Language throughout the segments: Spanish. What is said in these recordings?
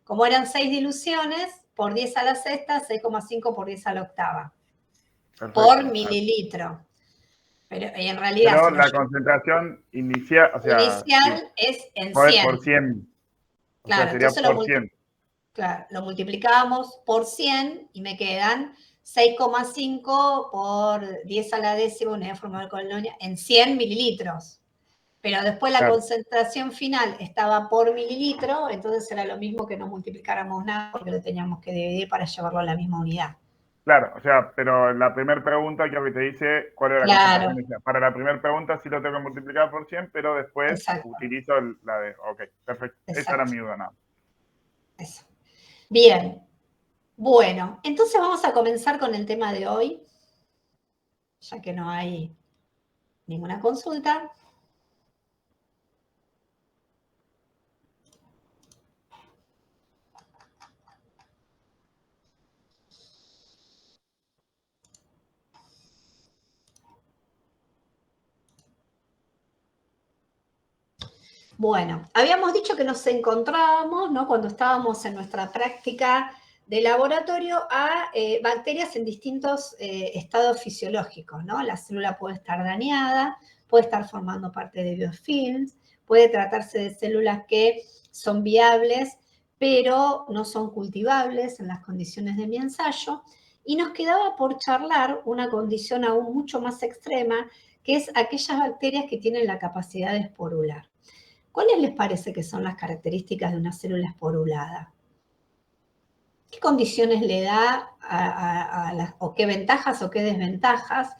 Como eran 6 diluciones, por 10 a la sexta, 6,5 por 10 a la octava. Perfecto. Por mililitro. Pero en realidad... Pero la concentración inicial, o sea... Inicial es en es 100. por 100. O Claro, sea, sería entonces por 100. Claro, lo multiplicamos por 100 y me quedan 6,5 por 10 a la décima, unidad de forma colonia, en 100 mililitros. Pero después la concentración final estaba por mililitro, entonces era lo mismo que no multiplicáramos nada porque lo teníamos que dividir para llevarlo a la misma unidad. Claro, o sea, pero la primera pregunta creo que te dice cuál era la concentración inicial. Para la primera pregunta sí lo tengo que multiplicar por 100, pero después utilizo la de... Ok, perfecto. Exacto. Esa era mi duda, ¿no? Eso. Bien. Bueno, entonces vamos a comenzar con el tema de hoy, ya que no hay ninguna consulta. Bueno, habíamos dicho que nos encontrábamos, ¿no? Cuando estábamos en nuestra práctica de laboratorio a bacterias en distintos estados fisiológicos, ¿no? La célula puede estar dañada, puede estar formando parte de biofilms, puede tratarse de células que son viables, pero no son cultivables en las condiciones de mi ensayo. Y nos quedaba por charlar una condición aún mucho más extrema, que es aquellas bacterias que tienen la capacidad de esporular. ¿Cuáles les parece que son las características de una célula esporulada? ¿Qué condiciones le da o qué ventajas o qué desventajas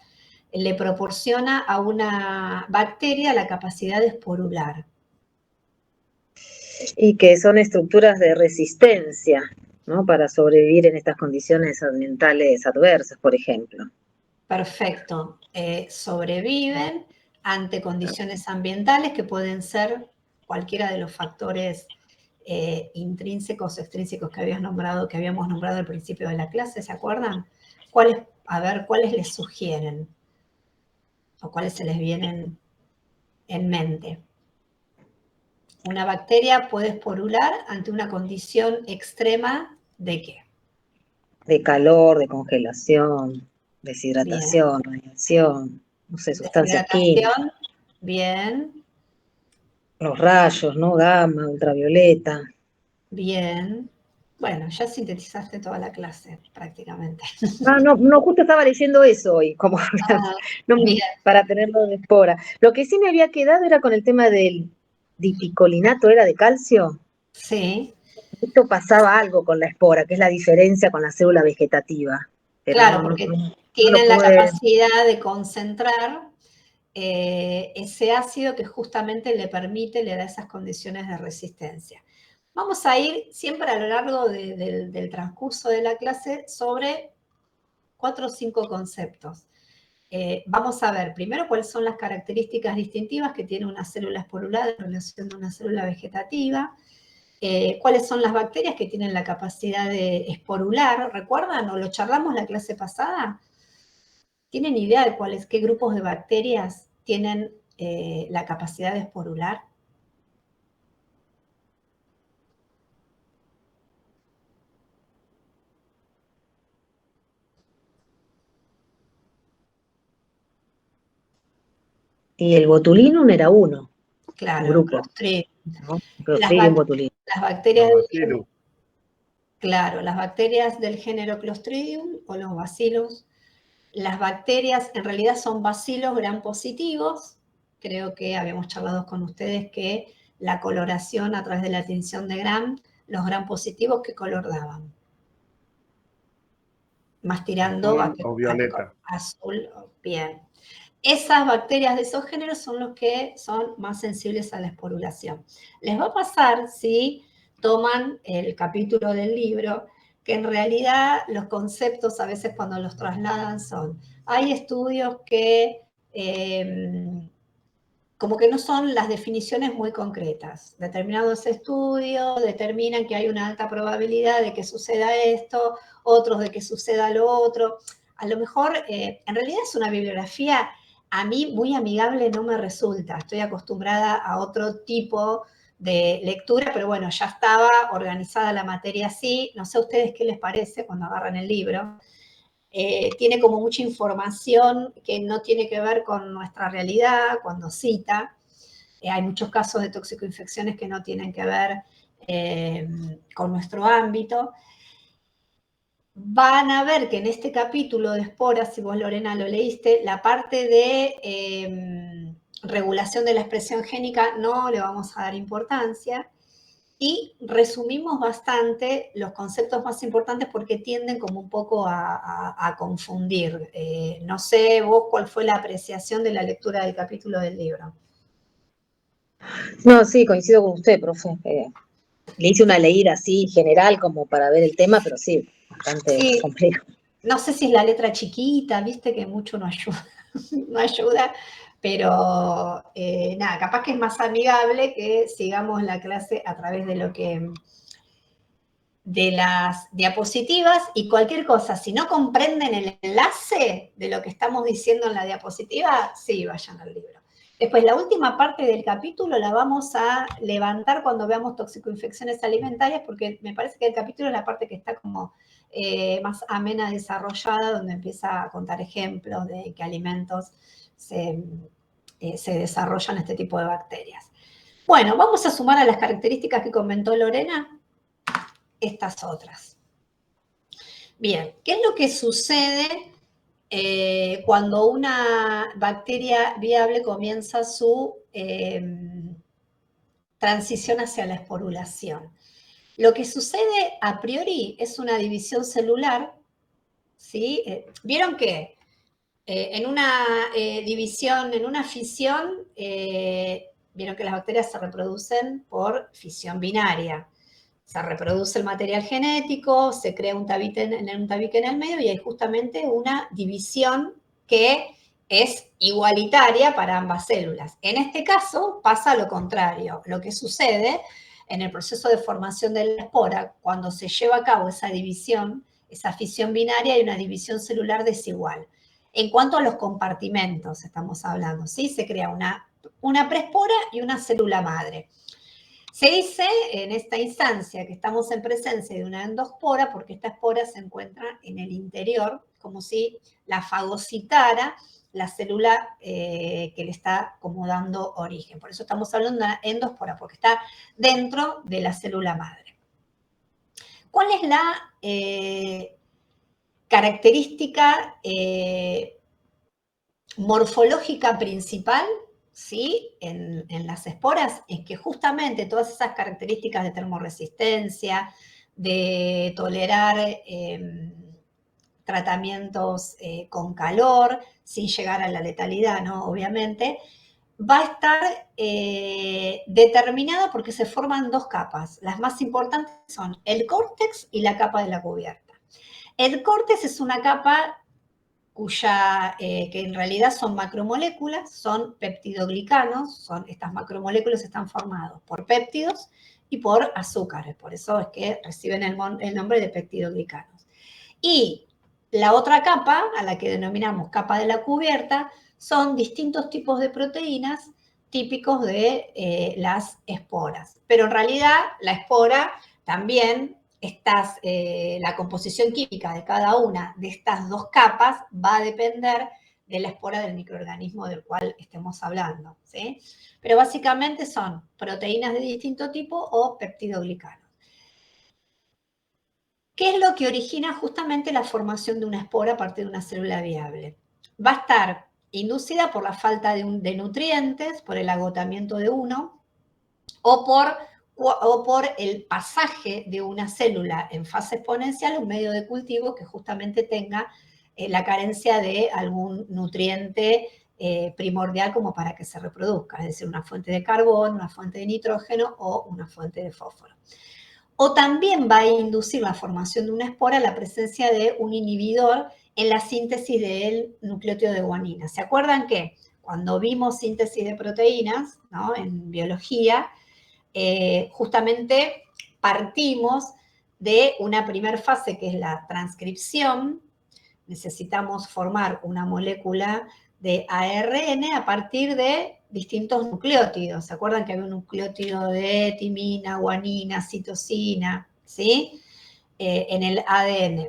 le proporciona a una bacteria la capacidad de esporular? Y que son estructuras de resistencia, ¿no? Para sobrevivir en estas condiciones ambientales adversas, por ejemplo. Perfecto. Sobreviven ante condiciones ambientales que pueden ser cualquiera de los factores intrínsecos o extrínsecos que habíamos nombrado al principio de la clase, ¿se acuerdan? ¿Cuáles les sugieren? ¿O cuáles se les vienen en mente? Una bacteria puede esporular ante una condición extrema ¿de qué? De calor, de congelación, deshidratación, radiación, no sé, sustancias químicas. Bien. Los rayos, ¿no? Gamma, ultravioleta. Bien. Bueno, ya sintetizaste toda la clase, prácticamente. No, justo estaba leyendo eso hoy, como para tenerlo de espora. Lo que sí me había quedado era con el tema del dipicolinato, ¿era de calcio? Sí. Esto pasaba algo con la espora, que es la diferencia con la célula vegetativa. Pero claro, porque tienen la capacidad de concentrar ese ácido que justamente le da esas condiciones de resistencia. Vamos a ir siempre a lo largo del transcurso de la clase sobre 4 o 5 conceptos. Vamos a ver primero cuáles son las características distintivas que tiene una célula esporulada en relación a una célula vegetativa, cuáles son las bacterias que tienen la capacidad de esporular, ¿recuerdan? ¿O lo charlamos la clase pasada? ¿Tienen idea de qué grupos de bacterias tienen la capacidad de esporular? Y el botulinum era uno. Claro, un grupo. Clostridium. ¿No? Clostridium, botulinum. Las bacterias las bacterias del género Clostridium o los bacilos. Las bacterias en realidad son bacilos gram positivos. Creo que habíamos charlado con ustedes que la coloración a través de la tinción de gram, los gram positivos, ¿qué color daban? Más tirando azul o violeta. Azul, bien. Esas bacterias de esos géneros son los que son más sensibles a la esporulación. Les va a pasar si toman el capítulo del libro, que en realidad los conceptos a veces cuando los trasladan hay estudios que como que no son las definiciones muy concretas. Determinados estudios determinan que hay una alta probabilidad de que suceda esto, otros de que suceda lo otro. A lo mejor, en realidad es una bibliografía, a mí muy amigable no me resulta. Estoy acostumbrada a otro tipo de lectura, pero bueno, ya estaba organizada la materia así. No sé a ustedes qué les parece cuando agarran el libro. Tiene como mucha información que no tiene que ver con nuestra realidad cuando cita. Hay muchos casos de toxicoinfecciones que no tienen que ver con nuestro ámbito. Van a ver que en este capítulo de esporas, si vos, Lorena, lo leíste, la parte de regulación de la expresión génica no le vamos a dar importancia, y resumimos bastante los conceptos más importantes porque tienden como un poco a confundir. No sé vos cuál fue la apreciación de la lectura del capítulo del libro. No, sí, coincido con usted, profe. Le hice una leída así general como para ver el tema, pero sí, bastante complejo. No sé si es la letra chiquita, viste que mucho no ayuda, no ayuda, pero nada, capaz que es más amigable que sigamos la clase a través de de las diapositivas, y cualquier cosa, si no comprenden el enlace de lo que estamos diciendo en la diapositiva, sí, vayan al libro. Después, la última parte del capítulo la vamos a levantar cuando veamos toxicoinfecciones alimentarias, porque me parece que el capítulo es la parte que está como más amena, desarrollada, donde empieza a contar ejemplos de qué alimentos se desarrollan este tipo de bacterias. Bueno, vamos a sumar a las características que comentó Lorena estas otras. Bien, ¿qué es lo que sucede cuando una bacteria viable comienza su transición hacia la esporulación? Lo que sucede a priori es una división celular, ¿sí? ¿Vieron que en una división, en una fisión, vieron que las bacterias se reproducen por fisión binaria? Se reproduce el material genético, se crea un tabique en el medio y hay justamente una división que es igualitaria para ambas células. En este caso pasa lo contrario. Lo que sucede en el proceso de formación de la espora, cuando se lleva a cabo esa división, esa fisión binaria, hay una división celular desigual. En cuanto a los compartimentos estamos hablando, ¿sí? Se crea una preespora y una célula madre. Se dice en esta instancia que estamos en presencia de una endospora porque esta espora se encuentra en el interior, como si la fagocitara la célula que le está como dando origen. Por eso estamos hablando de una endospora, porque está dentro de la célula madre. ¿Cuál es la característica morfológica principal? ¿Sí? En las esporas, es que justamente todas esas características de termoresistencia, de tolerar tratamientos con calor, sin llegar a la letalidad, ¿no? Obviamente, va a estar determinada porque se forman dos capas. Las más importantes son el córtex y la capa de la cubierta. El córtex es una capa que en realidad son macromoléculas, son peptidoglicanos, estas macromoléculas están formadas por péptidos y por azúcares, por eso es que reciben el nombre de peptidoglicanos. Y la otra capa, a la que denominamos capa de la cubierta, son distintos tipos de proteínas típicos de las esporas. Pero en realidad la espora también, la composición química de cada una de estas dos capas va a depender de la espora del microorganismo del cual estemos hablando, ¿sí? Pero básicamente son proteínas de distinto tipo o peptidoglicanos. ¿Qué es lo que origina justamente la formación de una espora a partir de una célula viable? Va a estar inducida por la falta de nutrientes, por el agotamiento de uno, o por el pasaje de una célula en fase exponencial a un medio de cultivo que justamente tenga la carencia de algún nutriente primordial como para que se reproduzca, es decir, una fuente de carbón, una fuente de nitrógeno o una fuente de fósforo. O también va a inducir la formación de una espora la presencia de un inhibidor en la síntesis del nucleótido de guanina. ¿Se acuerdan que cuando vimos síntesis de proteínas, ¿no?, en biología, justamente partimos de una primera fase que es la transcripción? Necesitamos formar una molécula de ARN a partir de distintos nucleótidos. ¿Se acuerdan que había un nucleótido de timina, guanina, citosina, ¿sí? En el ADN.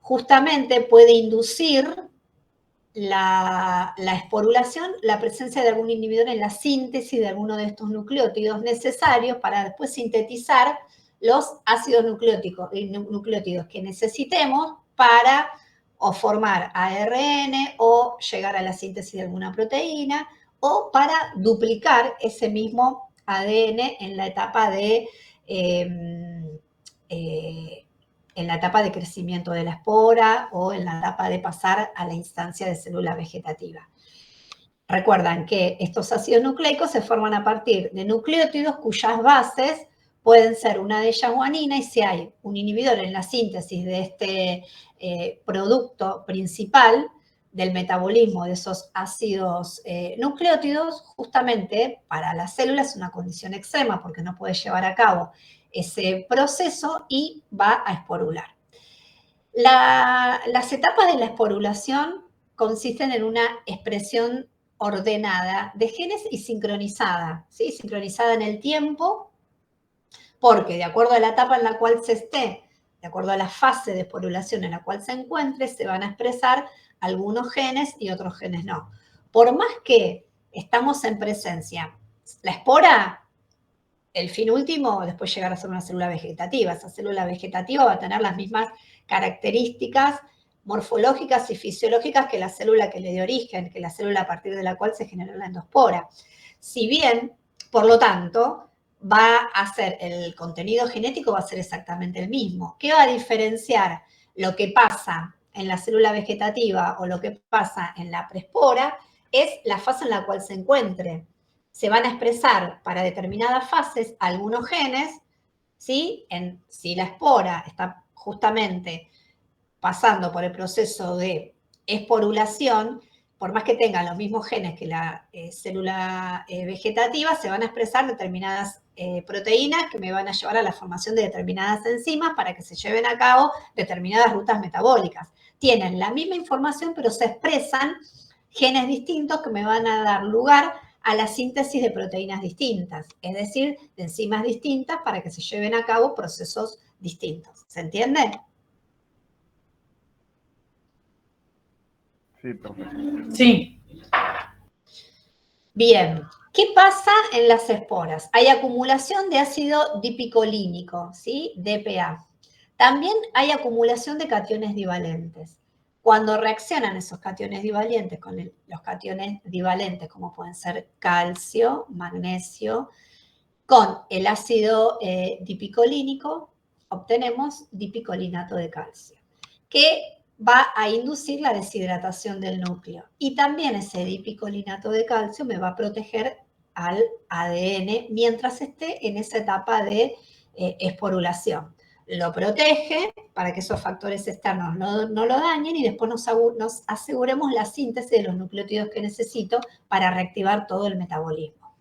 Justamente puede inducir la esporulación, la presencia de algún inhibidor en la síntesis de alguno de estos nucleótidos necesarios para después sintetizar los ácidos nucleótidos que necesitemos para o formar ARN o llegar a la síntesis de alguna proteína o para duplicar ese mismo ADN en la etapa de crecimiento de la espora o en la etapa de pasar a la instancia de célula vegetativa. Recuerdan que estos ácidos nucleicos se forman a partir de nucleótidos cuyas bases pueden ser una de ellas guanina, y si hay un inhibidor en la síntesis de este producto principal del metabolismo de esos ácidos nucleótidos, justamente para la célula es una condición extrema porque no puede llevar a cabo ese proceso y va a esporular. Las etapas de la esporulación consisten en una expresión ordenada de genes y sincronizada, ¿sí? Sincronizada en el tiempo, porque de acuerdo a la etapa en la cual se esté, de acuerdo a la fase de esporulación en la cual se encuentre, se van a expresar algunos genes y otros genes no. Por más que estamos en presencia, la espora, el fin último, después llegar a ser una célula vegetativa. Esa célula vegetativa va a tener las mismas características morfológicas y fisiológicas que la célula que le dio origen, que la célula a partir de la cual se generó la endospora. Si bien, por lo tanto, va a ser el contenido genético va a ser exactamente el mismo. ¿Qué va a diferenciar lo que pasa en la célula vegetativa o lo que pasa en la preespora? Es la fase en la cual se encuentre. Se van a expresar para determinadas fases algunos genes, ¿sí? Si la espora está justamente pasando por el proceso de esporulación, por más que tengan los mismos genes que la célula vegetativa, se van a expresar determinadas proteínas que me van a llevar a la formación de determinadas enzimas para que se lleven a cabo determinadas rutas metabólicas. Tienen la misma información, pero se expresan genes distintos que me van a dar lugar a la síntesis de proteínas distintas, es decir, de enzimas distintas para que se lleven a cabo procesos distintos. ¿Se entiende? Sí, perfecto. Sí. Bien, ¿qué pasa en las esporas? Hay acumulación de ácido dipicolínico, ¿sí? DPA. También hay acumulación de cationes divalentes. Cuando reaccionan esos cationes divalentes con los cationes divalentes, como pueden ser calcio, magnesio, con el ácido dipicolínico, obtenemos dipicolinato de calcio, que va a inducir la deshidratación del núcleo. Y también ese dipicolinato de calcio me va a proteger al ADN mientras esté en esa etapa de esporulación. Lo protege para que esos factores externos no lo dañen y después nos aseguremos la síntesis de los nucleótidos que necesito para reactivar todo el metabolismo.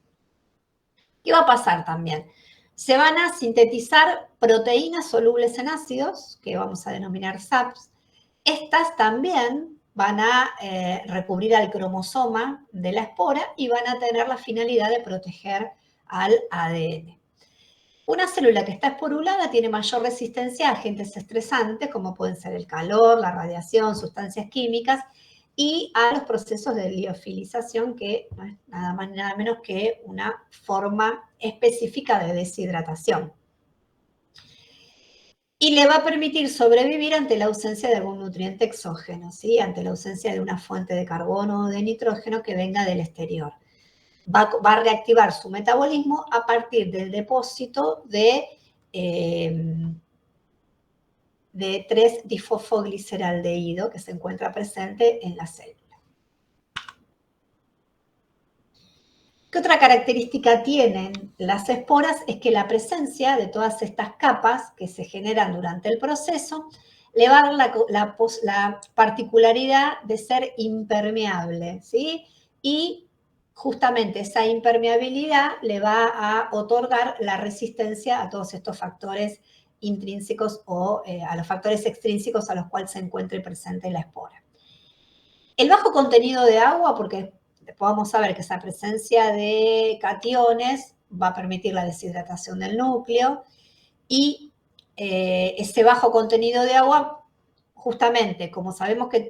¿Qué va a pasar también? Se van a sintetizar proteínas solubles en ácidos, que vamos a denominar SAPs. Estas también van a recubrir al cromosoma de la espora y van a tener la finalidad de proteger al ADN. Una célula que está esporulada tiene mayor resistencia a agentes estresantes, como pueden ser el calor, la radiación, sustancias químicas, y a los procesos de liofilización, que no es nada más ni nada menos que una forma específica de deshidratación. Y le va a permitir sobrevivir ante la ausencia de algún nutriente exógeno, ¿sí? Ante la ausencia de una fuente de carbono o de nitrógeno que venga del exterior. Va a reactivar su metabolismo a partir del depósito de 3-difosfogliceraldehído que se encuentra presente en la célula. ¿Qué otra característica tienen las esporas? Es que la presencia de todas estas capas que se generan durante el proceso le va a dar la particularidad de ser impermeable, ¿sí? Y justamente esa impermeabilidad le va a otorgar la resistencia a todos estos factores intrínsecos o a los factores extrínsecos a los cuales se encuentre presente la espora. El bajo contenido de agua, porque Después vamos a ver que esa presencia de cationes va a permitir la deshidratación del núcleo y ese bajo contenido de agua, justamente como sabemos que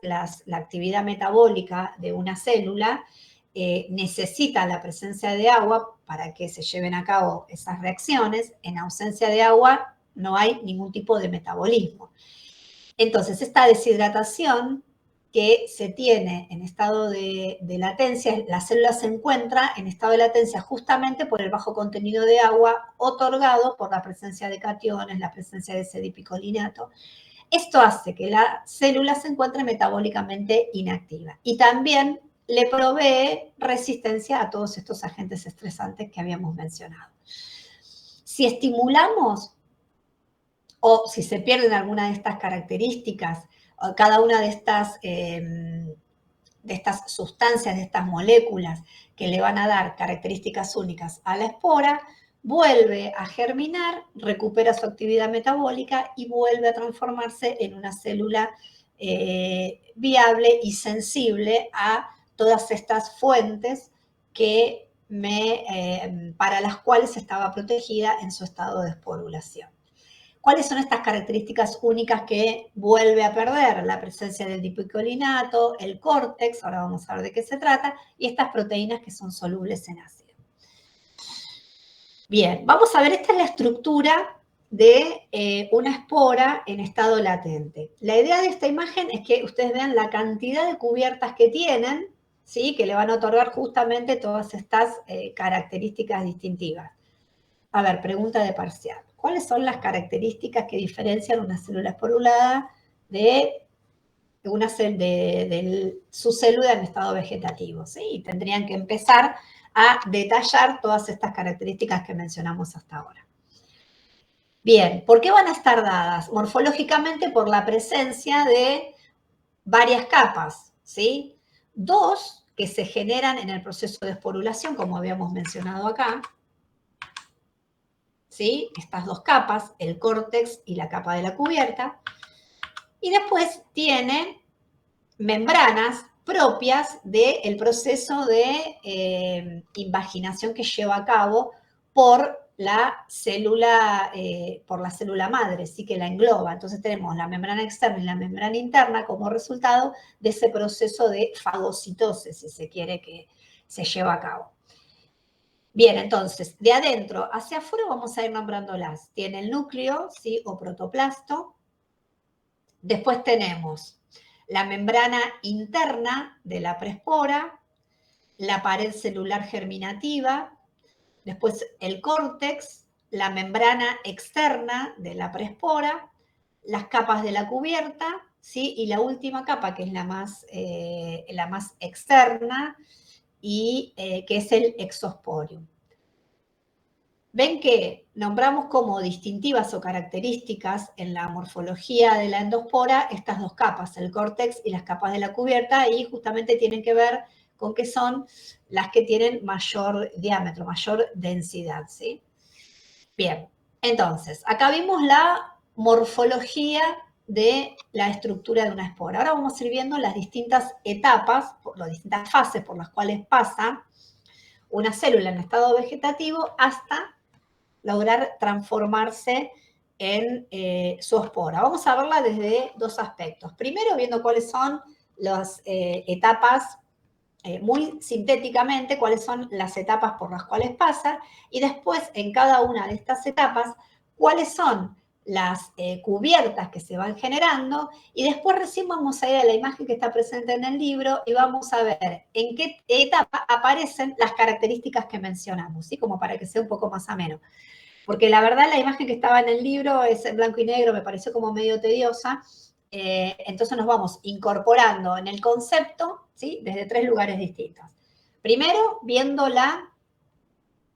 la actividad metabólica de una célula necesita la presencia de agua para que se lleven a cabo esas reacciones, en ausencia de agua no hay ningún tipo de metabolismo. Entonces, esta deshidratación que se tiene en estado de latencia, la célula se encuentra en estado de latencia justamente por el bajo contenido de agua otorgado por la presencia de cationes, la presencia de ese dipicolinato. Esto hace que la célula se encuentre metabólicamente inactiva y también le provee resistencia a todos estos agentes estresantes que habíamos mencionado. Si estimulamos o si se pierden alguna de estas características, o cada una de estas sustancias, de estas moléculas que le van a dar características únicas a la espora, vuelve a germinar, recupera su actividad metabólica y vuelve a transformarse en una célula viable y sensible a todas estas fuentes que para las cuales estaba protegida en su estado de esporulación. ¿Cuáles son estas características únicas que vuelve a perder? La presencia del dipicolinato, el córtex, ahora vamos a ver de qué se trata, y estas proteínas que son solubles en ácido. Bien, vamos a ver, esta es la estructura de una espora en estado latente. La idea de esta imagen es que ustedes vean la cantidad de cubiertas que tienen, ¿sí? Que le van a otorgar justamente todas estas características distintivas. A ver, pregunta de parcial. ¿Cuáles son las características que diferencian una célula esporulada de su célula en estado vegetativo? ¿Sí? Y tendrían que empezar a detallar todas estas características que mencionamos hasta ahora. Bien, ¿por qué van a estar dadas? Morfológicamente por la presencia de varias capas, ¿sí? Dos que se generan en el proceso de esporulación, como habíamos mencionado acá, ¿sí? Estas dos capas, el córtex y la capa de la cubierta. Y después tiene membranas propias del proceso de invaginación que lleva a cabo por la célula madre, sí, que la engloba. Entonces tenemos la membrana externa y la membrana interna como resultado de ese proceso de fagocitosis, si se quiere, que se lleva a cabo. Bien, entonces, de adentro hacia afuera vamos a ir nombrándolas. Tiene el núcleo, ¿sí? O protoplasto. Después tenemos la membrana interna de la prespora, la pared celular germinativa, después el córtex, la membrana externa de la prespora, las capas de la cubierta, ¿sí? Y la última capa, que es la más externa, y que es el exosporium. Ven que nombramos como distintivas o características en la morfología de la endospora estas dos capas, el córtex y las capas de la cubierta, y justamente tienen que ver con que son las que tienen mayor diámetro, mayor densidad, ¿sí? Bien, entonces, acá vimos la morfología de la estructura de una espora. Ahora vamos a ir viendo las distintas etapas, las distintas fases por las cuales pasa una célula en estado vegetativo hasta lograr transformarse en su espora. Vamos a verla desde dos aspectos. Primero, viendo cuáles son las etapas, muy sintéticamente, cuáles son las etapas por las cuales pasa, y después, en cada una de estas etapas, cuáles son las cubiertas que se van generando, y después recién vamos a ir a la imagen que está presente en el libro y vamos a ver en qué etapa aparecen las características que mencionamos, ¿sí? Como para que sea un poco más ameno. Porque la verdad la imagen que estaba en el libro es en blanco y negro, me pareció como medio tediosa, entonces nos vamos incorporando en el concepto, ¿sí? Desde tres lugares distintos. Primero, viendo la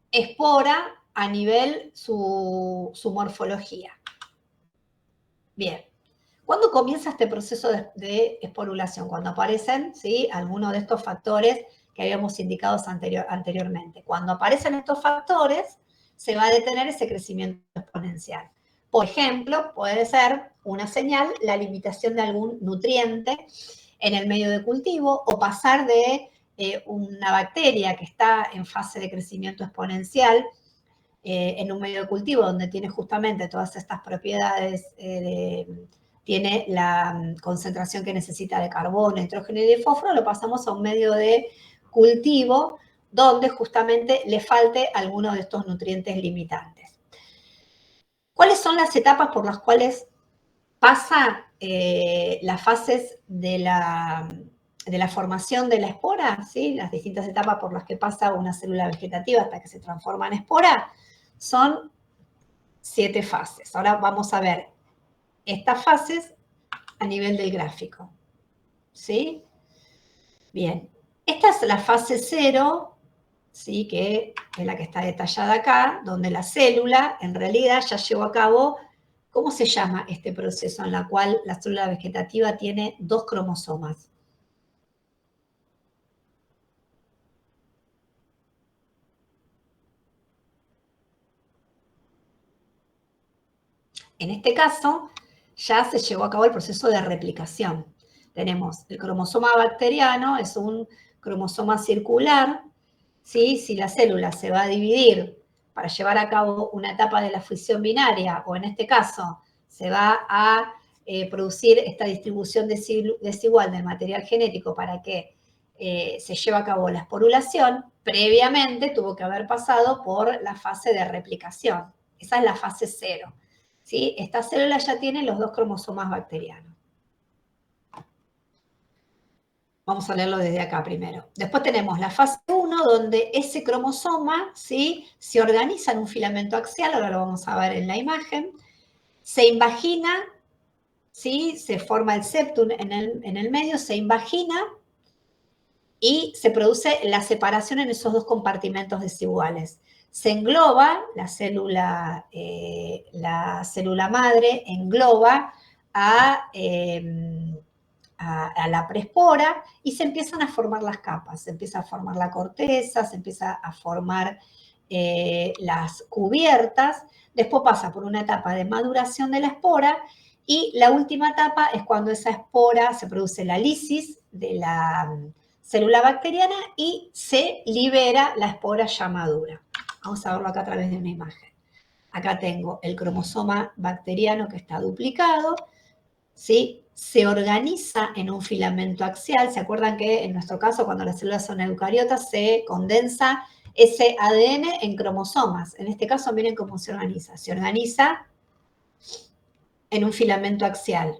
espora a nivel su morfología. Bien. ¿Cuándo comienza este proceso de esporulación? Cuando aparecen, ¿sí? Algunos de estos factores que habíamos indicado anteriormente. Cuando aparecen estos factores, se va a detener ese crecimiento exponencial. Por ejemplo, puede ser una señal la limitación de algún nutriente en el medio de cultivo o pasar de una bacteria que está en fase de crecimiento exponencial, en un medio de cultivo donde tiene justamente todas estas propiedades, tiene la concentración que necesita de carbono, nitrógeno y de fósforo, lo pasamos a un medio de cultivo donde justamente le falte alguno de estos nutrientes limitantes. ¿Cuáles son las etapas por las cuales pasa las fases de la formación de la espora? ¿Sí? Las distintas etapas por las que pasa una célula vegetativa hasta que se transforma en espora son 7 fases. Ahora vamos a ver estas fases a nivel del gráfico. ¿Sí? Bien. Esta es la fase 0, ¿sí? Que es la que está detallada acá, donde la célula en realidad ya llevó a cabo, ¿cómo se llama este proceso en la cual la célula vegetativa tiene 2 cromosomas? En este caso, ya se llevó a cabo el proceso de replicación. Tenemos el cromosoma bacteriano, es un cromosoma circular, ¿sí? Si la célula se va a dividir para llevar a cabo una etapa de la fusión binaria, o en este caso, se va a producir esta distribución desigual del material genético para que se lleve a cabo la esporulación, previamente tuvo que haber pasado por la fase de replicación. Esa es la fase 0. ¿Sí? Esta célula ya tiene los 2 cromosomas bacterianos. Vamos a leerlo desde acá primero. Después tenemos la fase 1, donde ese cromosoma, ¿sí? Se organiza en un filamento axial, ahora lo vamos a ver en la imagen, se invagina, ¿sí? Se forma el septum en el medio, se invagina y se produce la separación en esos 2 compartimentos desiguales. Se engloba, la célula madre engloba a la prespora y se empiezan a formar las capas, se empieza a formar la corteza, se empieza a formar las cubiertas, después pasa por una etapa de maduración de la espora y la última etapa es cuando esa espora se produce la lisis de la célula bacteriana y se libera la espora ya madura. Vamos a verlo acá a través de una imagen. Acá tengo el cromosoma bacteriano que está duplicado, ¿sí? Se organiza en un filamento axial. ¿Se acuerdan que en nuestro caso, cuando las células son eucariotas, se condensa ese ADN en cromosomas? En este caso, miren cómo se organiza. Se organiza en un filamento axial.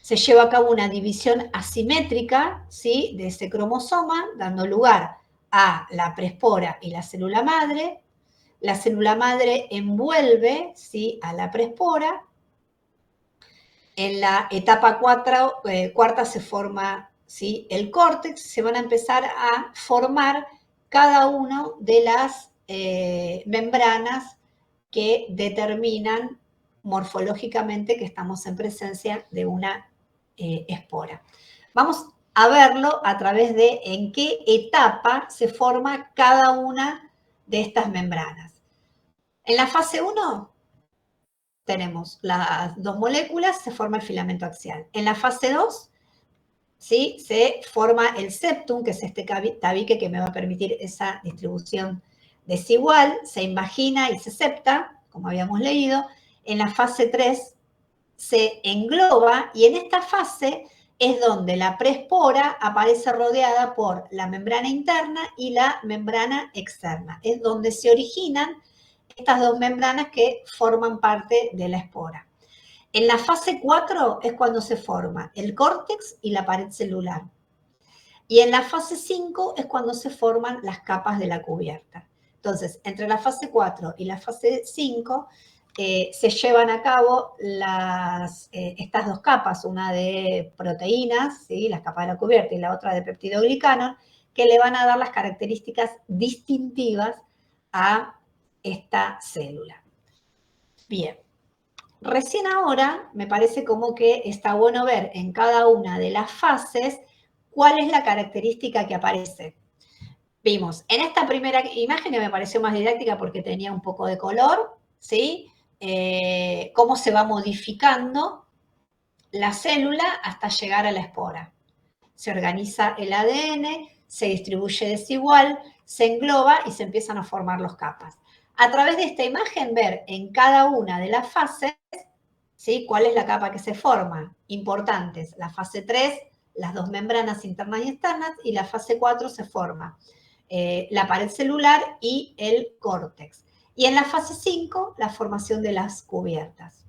Se lleva a cabo una división asimétrica, ¿sí? De ese cromosoma, dando lugar a la prespora y la célula madre. La célula madre envuelve, ¿sí? A la prespora. En la etapa cuarta se forma, ¿sí? El córtex, se van a empezar a formar cada una de las membranas que determinan morfológicamente que estamos en presencia de una espora. Vamos a verlo a través de en qué etapa se forma cada una de estas membranas. En la fase 1 tenemos las 2 moléculas, se forma el filamento axial. En la fase 2, ¿sí? Se forma el septum, que es este tabique que me va a permitir esa distribución desigual, se invagina y se septa, como habíamos leído. En la fase 3 se engloba y en esta fase es donde la prespora aparece rodeada por la membrana interna y la membrana externa. Es donde se originan estas 2 membranas que forman parte de la espora. En la fase 4 es cuando se forma el córtex y la pared celular. Y en la fase 5 es cuando se forman las capas de la cubierta. Entonces, entre la fase 4 y la fase 5 se llevan a cabo estas 2 capas, una de proteínas, ¿sí? Las capas de la cubierta, y la otra de peptidoglicano, que le van a dar las características distintivas a esta célula. Bien, recién ahora me parece como que está bueno ver en cada una de las fases cuál es la característica que aparece. Vimos, en esta primera imagen que me pareció más didáctica porque tenía un poco de color, ¿sí? Cómo se va modificando la célula hasta llegar a la espora. Se organiza el ADN, se distribuye desigual, se engloba y se empiezan a formar los capas. A través de esta imagen, ver en cada una de las fases, ¿sí?, cuál es la capa que se forma. Importantes, la fase 3, las dos membranas internas y externas, y la fase 4 se forma la pared celular y el córtex. Y en la fase 5, la formación de las cubiertas.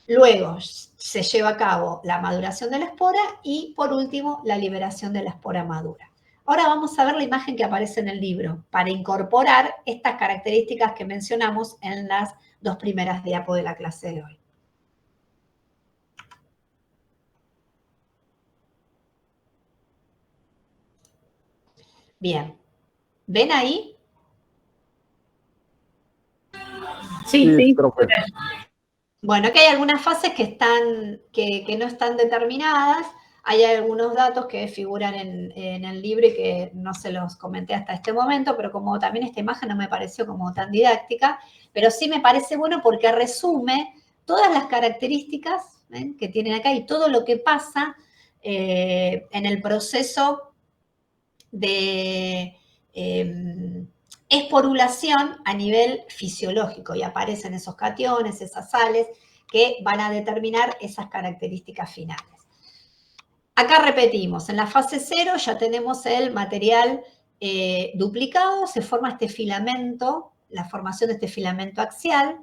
Luego se lleva a cabo la maduración de la espora y, por último, la liberación de la espora madura. Ahora vamos a ver la imagen que aparece en el libro para incorporar estas características que mencionamos en las dos primeras diapos de la clase de hoy. Bien. ¿Ven ahí? Sí. Bueno, aquí hay algunas fases que no están determinadas. Hay algunos datos que figuran en el libro y que no se los comenté hasta este momento, pero como también esta imagen no me pareció como tan didáctica, pero sí me parece bueno porque resume todas las características que tienen acá y todo lo que pasa en el proceso de esporulación a nivel fisiológico, y aparecen esos cationes, esas sales, que van a determinar esas características finales. Acá repetimos, en la fase 0 ya tenemos el material duplicado, se forma este filamento, la formación de este filamento axial.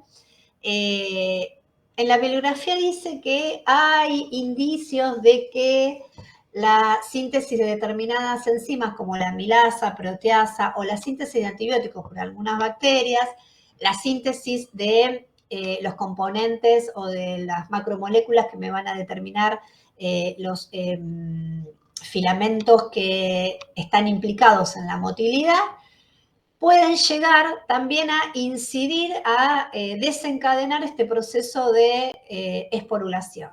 En la bibliografía dice que hay indicios de que la síntesis de determinadas enzimas como la amilasa, proteasa o la síntesis de antibióticos por algunas bacterias, la síntesis de los componentes o de las macromoléculas que me van a determinar los filamentos que están implicados en la motilidad, pueden llegar también a incidir, a desencadenar este proceso de esporulación.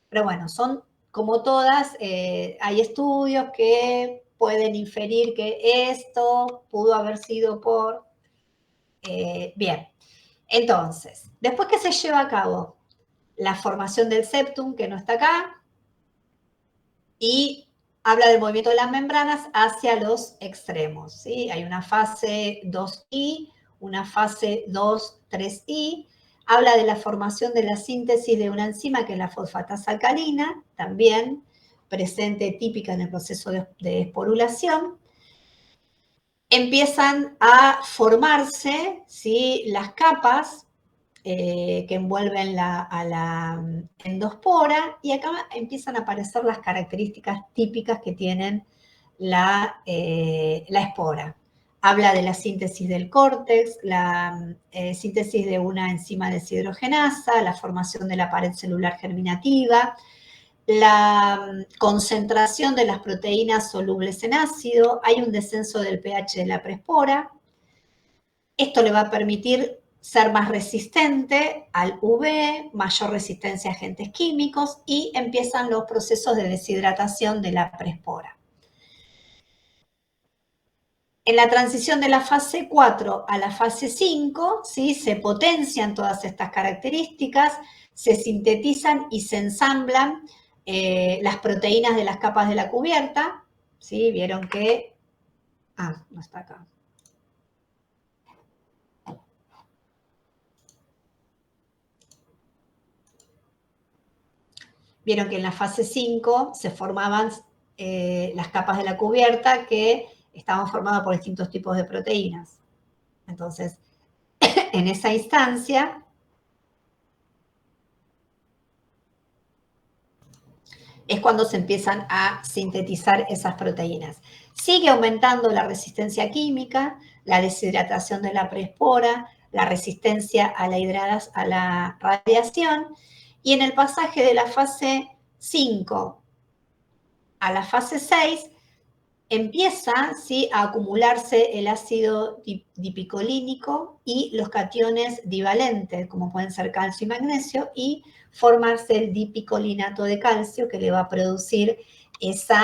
Pero bueno, son como todas, hay estudios que pueden inferir que esto pudo haber sido por... bien, entonces, después que se lleva a cabo la formación del septum, que no está acá, y habla del movimiento de las membranas hacia los extremos, ¿sí? Hay una fase 2I, una fase 2, 3I, habla de la formación de la síntesis de una enzima que es la fosfatasa alcalina, también presente típica en el proceso de esporulación. Empiezan a formarse, ¿sí?, las capas que envuelven a la endospora, y acá empiezan a aparecer las características típicas que tienen la espora. Habla de la síntesis del córtex, la síntesis de una enzima deshidrogenasa, la formación de la pared celular germinativa, la concentración de las proteínas solubles en ácido, hay un descenso del pH de la preespora. Esto le va a permitir ser más resistente al UV, mayor resistencia a agentes químicos, y empiezan los procesos de deshidratación de la preespora. En la transición de la fase 4 a la fase 5, ¿sí?, se potencian todas estas características, se sintetizan y se ensamblan las proteínas de las capas de la cubierta, ¿sí? Vieron que... no está acá. Vieron que en la fase 5 se formaban las capas de la cubierta que estaban formadas por distintos tipos de proteínas. Entonces, en esa instancia, es cuando se empiezan a sintetizar esas proteínas. Sigue aumentando la resistencia química, la deshidratación de la preespora, la resistencia a la radiación, y en el pasaje de la fase 5 a la fase 6 empieza, ¿sí?, a acumularse el ácido dipicolínico y los cationes divalentes, como pueden ser calcio y magnesio, y formarse el dipicolinato de calcio, que le va a producir esa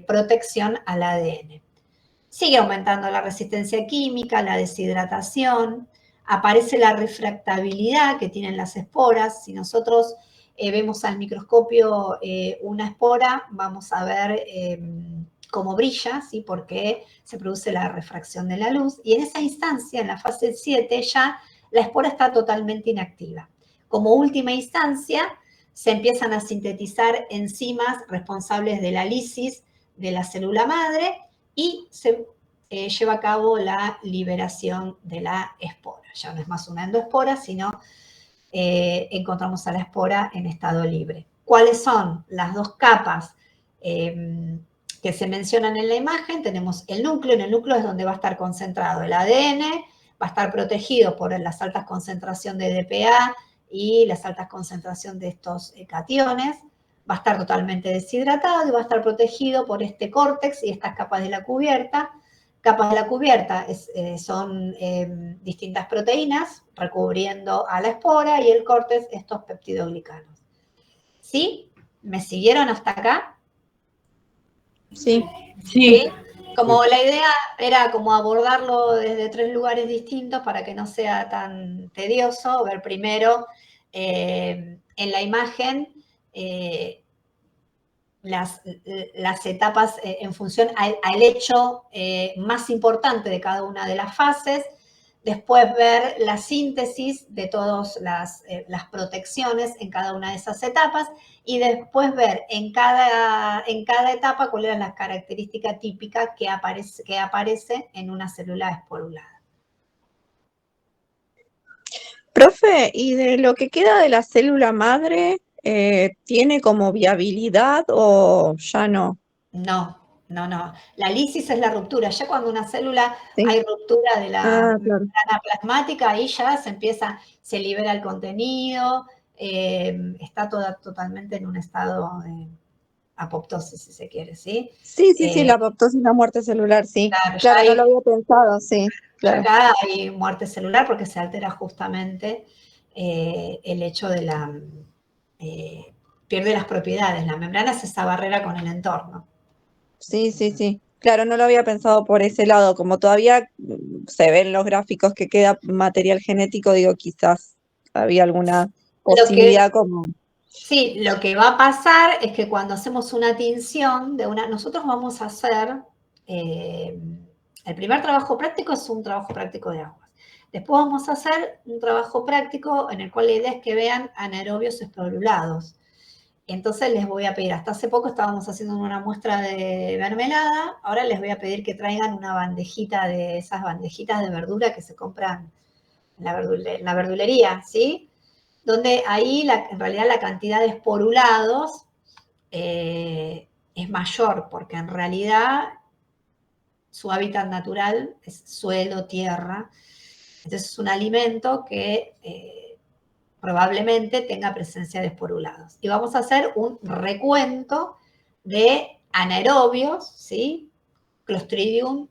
protección al ADN. Sigue aumentando la resistencia química, la deshidratación, aparece la refractabilidad que tienen las esporas. Si nosotros vemos al microscopio una espora, vamos a ver como brilla, ¿sí? Porque se produce la refracción de la luz, y en esa instancia, en la fase 7, ya la espora está totalmente inactiva. Como última instancia, se empiezan a sintetizar enzimas responsables de la lisis de la célula madre y se lleva a cabo la liberación de la espora. Ya no es más una endoespora, sino encontramos a la espora en estado libre. ¿Cuáles son las dos capas que se mencionan en la imagen? Tenemos el núcleo. En el núcleo es donde va a estar concentrado el ADN, va a estar protegido por las altas concentraciones de DPA y las altas concentraciones de estos cationes. Va a estar totalmente deshidratado y va a estar protegido por este córtex y estas capas de la cubierta. Capas de la cubierta son distintas proteínas recubriendo a la espora, y el córtex estos peptidoglicanos. ¿Sí? ¿Me siguieron hasta acá? Sí. ¿Sí? Como la idea era como abordarlo desde 3 lugares distintos para que no sea tan tedioso, ver primero en la imagen las etapas en función al hecho más importante de cada una de las fases, después ver la síntesis de todas las protecciones en cada una de esas etapas, y después ver en cada etapa cuál era la característica típica que aparece en una célula esporulada. Profe, ¿y de lo que queda de la célula madre, tiene como viabilidad o ya no? No. La lisis es la ruptura. Ya cuando una célula Sí. hay ruptura de la claro. membrana plasmática, ahí ya se libera el contenido, está totalmente en un estado de apoptosis, si se quiere, ¿sí? Sí, la apoptosis, la muerte celular, sí. Claro, no lo había pensado, sí. Claro. Acá hay muerte celular porque se altera justamente el hecho de pierde las propiedades. La membrana es esa barrera con el entorno. Sí. Claro, no lo había pensado por ese lado. Como todavía se ven los gráficos que queda material genético, digo, quizás había alguna posibilidad como... Sí, lo que va a pasar es que cuando hacemos una tinción nosotros vamos a hacer, el primer trabajo práctico es un trabajo práctico de aguas. Después vamos a hacer un trabajo práctico en el cual la idea es que vean anaerobios esporulados. Entonces les voy a pedir, hasta hace poco estábamos haciendo una muestra de mermelada, ahora les voy a pedir que traigan una bandejita de esas bandejitas de verdura que se compran en la verdulería, ¿sí? Donde ahí en realidad la cantidad de esporulados es mayor, porque en realidad su hábitat natural es suelo, tierra. Entonces es un alimento que probablemente tenga presencia de esporulados. Y vamos a hacer un recuento de anaerobios, ¿sí? Clostridium,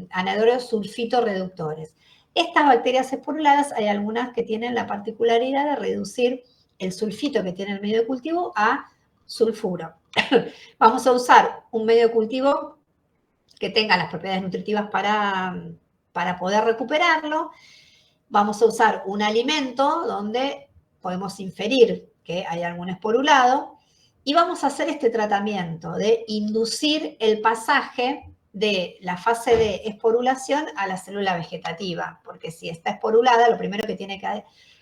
anaerobios sulfito-reductores. Estas bacterias esporuladas, hay algunas que tienen la particularidad de reducir el sulfito que tiene el medio de cultivo a sulfuro. Vamos a usar un medio de cultivo que tenga las propiedades nutritivas para poder recuperarlo. Vamos a usar un alimento donde podemos inferir que hay algún esporulado, y vamos a hacer este tratamiento de inducir el pasaje de la fase de esporulación a la célula vegetativa, porque si está esporulada, lo primero que tiene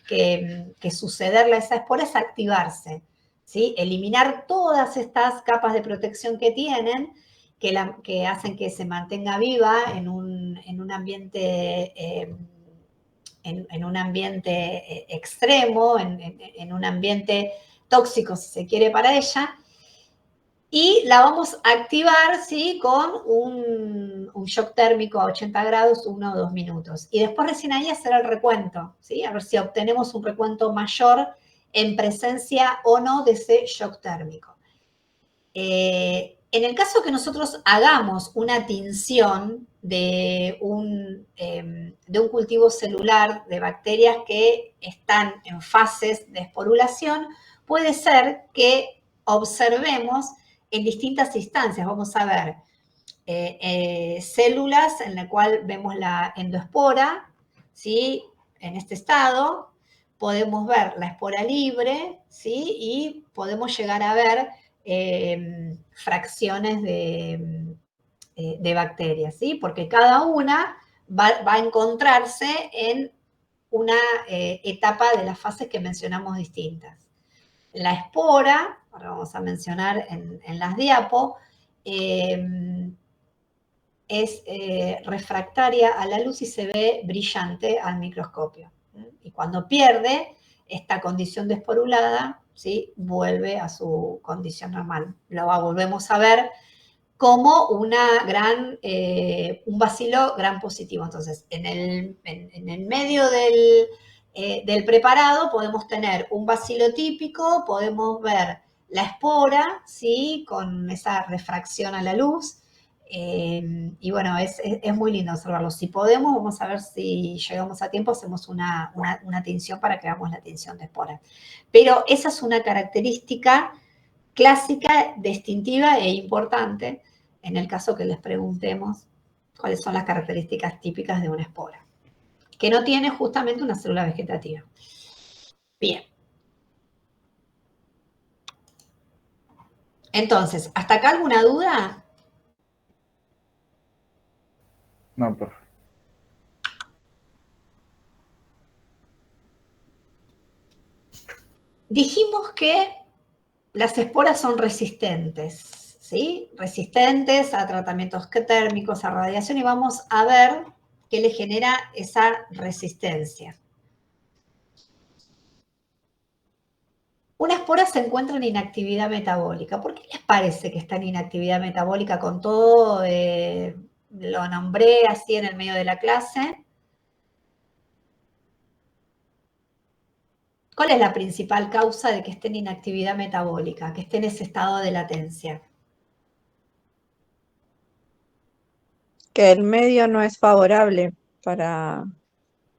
que sucederle a esa espora es activarse, ¿sí? Eliminar todas estas capas de protección que tienen, que hacen que se mantenga viva en un ambiente en un ambiente extremo, en un ambiente tóxico, si se quiere, para ella, y la vamos a activar, ¿sí? Con un shock térmico a 80 grados, 1 o 2 minutos. Y después recién ahí hacer el recuento, ¿sí? A ver si obtenemos un recuento mayor en presencia o no de ese shock térmico. En el caso que nosotros hagamos una tinción de un cultivo celular de bacterias que están en fases de esporulación, puede ser que observemos en distintas instancias. Vamos a ver células en la cual vemos la endoespora, ¿sí? En este estado. Podemos ver la espora libre, ¿sí? Y podemos llegar a ver fracciones de bacterias, ¿sí? Porque cada una va a encontrarse en una etapa de las fases que mencionamos distintas. La espora, ahora vamos a mencionar en las diapos, es refractaria a la luz y se ve brillante al microscopio. Y cuando pierde esta condición de esporulada, ¿sí? Vuelve a su condición normal. Lo volvemos a ver como un bacilo gran positivo. Entonces, en el medio del preparado podemos tener un bacilo típico, podemos ver la espora, ¿sí? Con esa refracción a la luz. Y bueno, es muy lindo observarlo. Si podemos, vamos a ver si llegamos a tiempo, hacemos una tinción para que veamos la tinción de espora. Pero esa es una característica clásica, distintiva e importante en el caso que les preguntemos cuáles son las características típicas de una espora, que no tiene justamente una célula vegetativa. Bien. Entonces, ¿hasta acá alguna duda? No, perfecto. Dijimos que las esporas son resistentes, ¿sí? Resistentes a tratamientos térmicos, a radiación, y vamos a ver qué le genera esa resistencia. Una espora se encuentra en inactividad metabólica. ¿Por qué les parece que está en inactividad metabólica con todo? Lo nombré así en el medio de la clase. ¿Cuál es la principal causa de que esté en inactividad metabólica, que esté en ese estado de latencia? Que el medio no es favorable para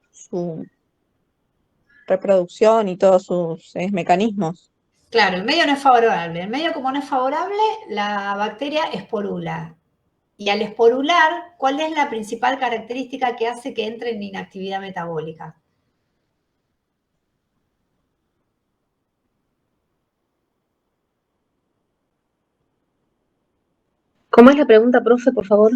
su reproducción y todos sus mecanismos. Claro, el medio no es favorable. El medio, como no es favorable, la bacteria esporula. Y al esporular, ¿cuál es la principal característica que hace que entre en inactividad metabólica? ¿Cómo es la pregunta, profe, por favor?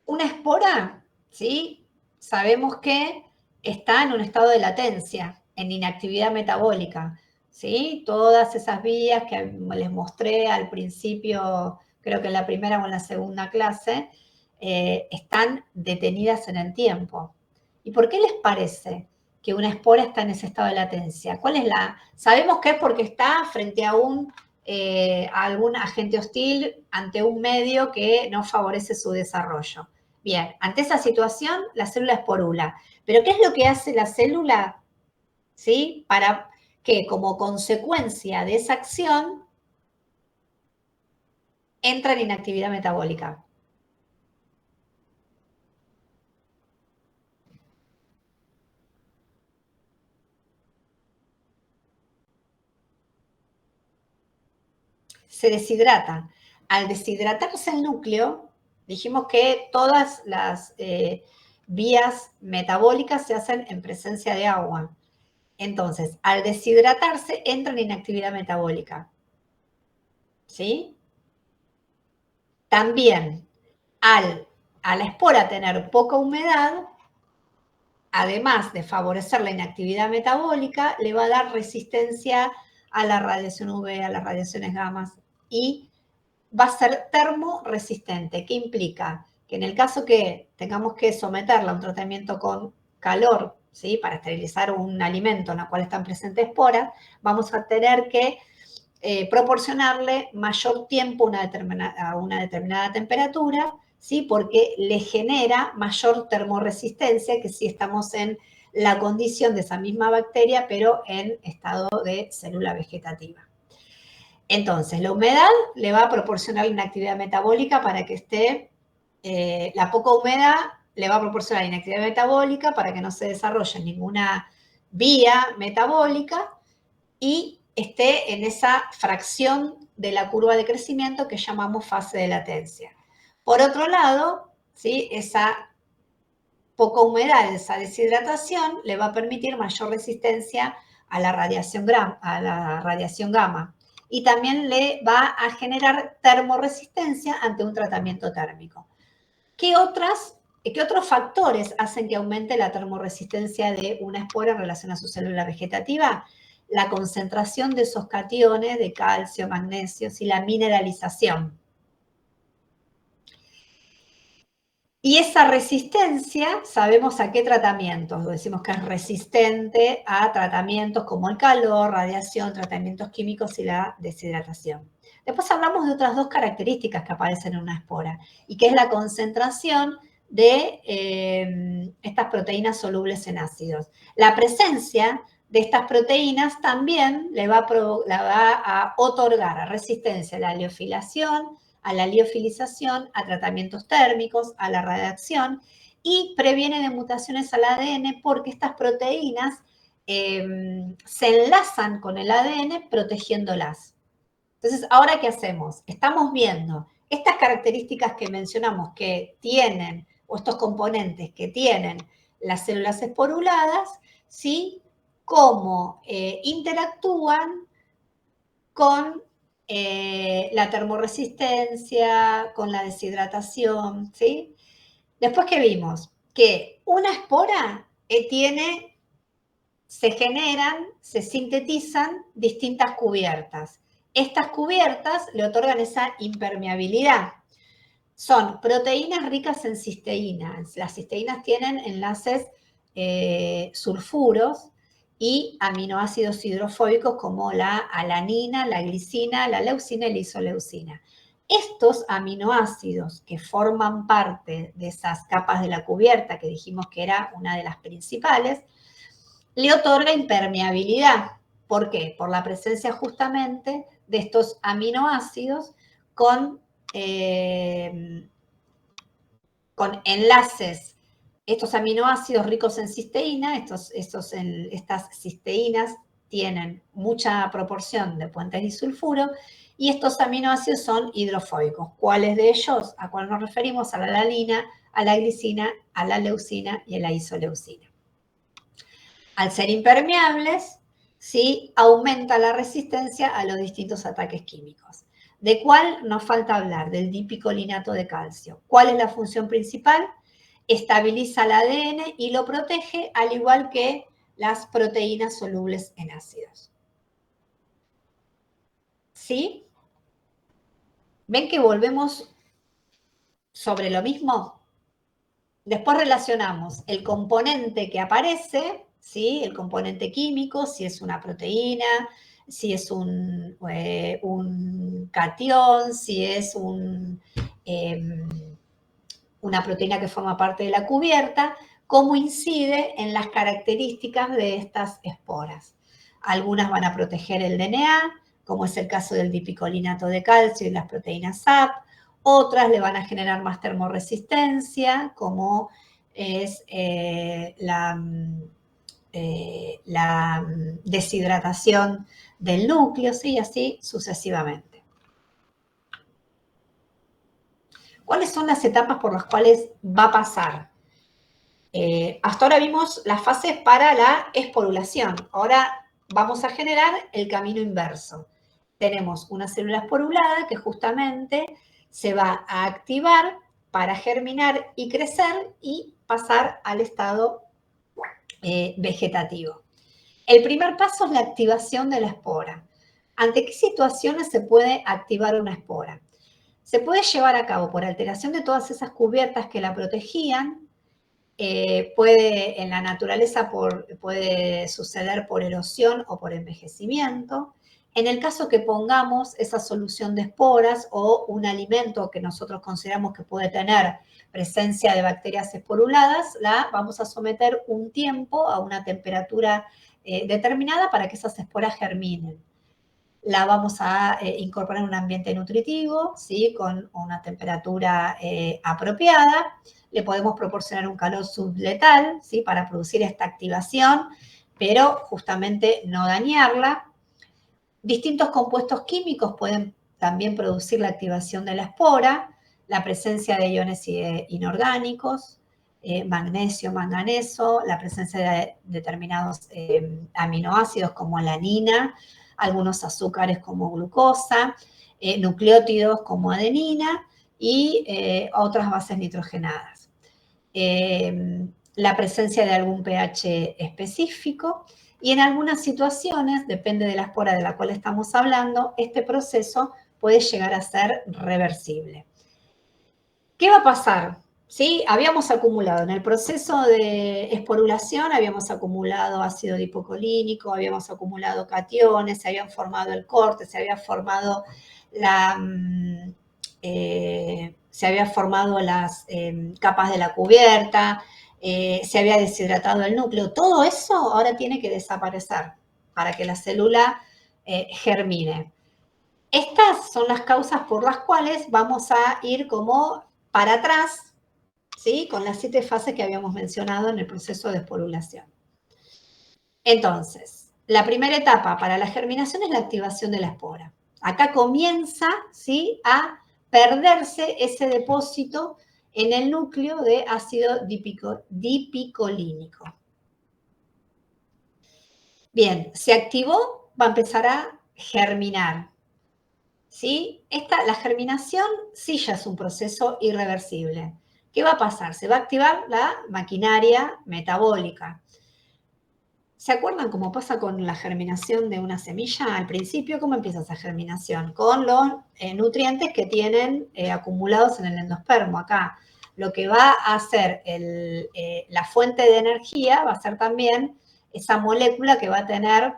Una espora, ¿sí? Sabemos que está en un estado de latencia, en inactividad metabólica, ¿sí? Todas esas vías que les mostré al principio, creo que en la primera o en la segunda clase, están detenidas en el tiempo. ¿Y por qué les parece que una espora está en ese estado de latencia? ¿Cuál es la...? Sabemos que es porque está frente a algún agente hostil, ante un medio que no favorece su desarrollo. Bien, ante esa situación, la célula esporula. ¿Pero qué es lo que hace la célula? ¿Sí? Para que, como consecuencia de esa acción, entra en inactividad metabólica. Se deshidrata. Al deshidratarse el núcleo, dijimos que todas las vías metabólicas se hacen en presencia de agua. Entonces, al deshidratarse, entra en inactividad metabólica. ¿Sí? También, a la espora tener poca humedad, además de favorecer la inactividad metabólica, le va a dar resistencia a la radiación UV, a las radiaciones gamma, y va a ser termoresistente. ¿Qué implica? Que en el caso que tengamos que someterla a un tratamiento con calor, ¿sí? Para esterilizar un alimento en el cual están presentes esporas, vamos a tener que proporcionarle mayor tiempo a una determinada temperatura, ¿sí? Porque le genera mayor termoresistencia que si estamos en la condición de esa misma bacteria, pero en estado de célula vegetativa. Entonces, la humedad le va a proporcionar una actividad metabólica para que esté, la poca humedad le va a proporcionar inactividad metabólica para que no se desarrolle ninguna vía metabólica y esté en esa fracción de la curva de crecimiento que llamamos fase de latencia. Por otro lado, ¿sí? Esa poca humedad, esa deshidratación, le va a permitir mayor resistencia a la radiación gamma. y también le va a generar termorresistencia ante un tratamiento térmico. ¿Qué otros factores hacen que aumente la termorresistencia de una espora en relación a su célula vegetativa? La concentración de esos cationes de calcio, magnesio y la mineralización. Y esa resistencia, sabemos a qué tratamientos. Decimos que es resistente a tratamientos como el calor, radiación, tratamientos químicos y la deshidratación. Después hablamos de otras dos características que aparecen en una espora, y que es la concentración de estas proteínas solubles en ácidos. La presencia de estas proteínas también la va a otorgar resistencia a la liofilización, a la liofilización, a tratamientos térmicos, a la radiación, y previene de mutaciones al ADN porque estas proteínas se enlazan con el ADN protegiéndolas. Entonces, ¿ahora qué hacemos? Estamos viendo estas características que mencionamos que tienen, o estos componentes que tienen las células esporuladas, ¿sí? Cómo interactúan con la termorresistencia, con la deshidratación, ¿sí? Después que vimos que una espora se generan, se sintetizan distintas cubiertas. Estas cubiertas le otorgan esa impermeabilidad. Son proteínas ricas en cisteína. Las cisteínas tienen enlaces sulfuros y aminoácidos hidrofóbicos como la alanina, la glicina, la leucina y la isoleucina. Estos aminoácidos que forman parte de esas capas de la cubierta, que dijimos que era una de las principales, le otorga impermeabilidad. ¿Por qué? Por la presencia justamente de estos aminoácidos con enlaces. Estos aminoácidos ricos en cisteína, estas cisteínas tienen mucha proporción de puentes disulfuro, y estos aminoácidos son hidrofóbicos. ¿Cuáles de ellos? ¿A cuál nos referimos? A la alanina, a la glicina, a la leucina y a la isoleucina. Al ser impermeables, ¿sí? Aumenta la resistencia a los distintos ataques químicos. ¿De cuál nos falta hablar? Del dipicolinato de calcio. ¿Cuál es la función principal? Estabiliza el ADN y lo protege, al igual que las proteínas solubles en ácidos. ¿Sí? ¿Ven que volvemos sobre lo mismo? Después relacionamos el componente que aparece, ¿sí? El componente químico, si es una proteína, si es un catión, si es una proteína que forma parte de la cubierta, cómo incide en las características de estas esporas. Algunas van a proteger el DNA, como es el caso del dipicolinato de calcio y las proteínas SAP. Otras le van a generar más termorresistencia, como es la deshidratación del núcleo, ¿sí? Y así sucesivamente. ¿Cuáles son las etapas por las cuales va a pasar? Hasta ahora vimos las fases para la esporulación. Ahora vamos a generar el camino inverso. Tenemos una célula esporulada que justamente se va a activar para germinar y crecer y pasar al estado vegetativo. El primer paso es la activación de la espora. ¿Ante qué situaciones se puede activar una espora? Se puede llevar a cabo por alteración de todas esas cubiertas que la protegían. En la naturaleza puede suceder por erosión o por envejecimiento. En el caso que pongamos esa solución de esporas o un alimento que nosotros consideramos que puede tener presencia de bacterias esporuladas, la vamos a someter un tiempo a una temperatura determinada para que esas esporas germinen. La vamos a incorporar en un ambiente nutritivo, ¿sí? Con una temperatura apropiada. Le podemos proporcionar un calor subletal, ¿sí? Para producir esta activación, pero justamente no dañarla. Distintos compuestos químicos pueden también producir la activación de la espora, la presencia de iones inorgánicos, magnesio, manganeso, la presencia de determinados aminoácidos como alanina, algunos azúcares como glucosa, nucleótidos como adenina y otras bases nitrogenadas. La presencia de algún pH específico y en algunas situaciones, depende de la espora de la cual estamos hablando, este proceso puede llegar a ser reversible. ¿Qué va a pasar? ¿Sí? Habíamos acumulado en el proceso de esporulación, habíamos acumulado ácido lipocolínico, habíamos acumulado cationes, se habían formado el corte, se había formado las capas de la cubierta, se había deshidratado el núcleo. Todo eso ahora tiene que desaparecer para que la célula germine. Estas son las causas por las cuales vamos a ir como para atrás, ¿sí? Con las 7 fases que habíamos mencionado en el proceso de esporulación. Entonces, la primera etapa para la germinación es la activación de la espora. Acá comienza, ¿sí?, a perderse ese depósito en el núcleo de ácido dipicolínico. Bien, se activó, va a empezar a germinar. ¿Sí? La germinación sí ya es un proceso irreversible. ¿Qué va a pasar? Se va a activar la maquinaria metabólica. ¿Se acuerdan cómo pasa con la germinación de una semilla? Al principio, ¿cómo empieza esa germinación? Con los nutrientes que tienen acumulados en el endospermo. Acá lo que va a hacer la fuente de energía va a ser también esa molécula que va a tener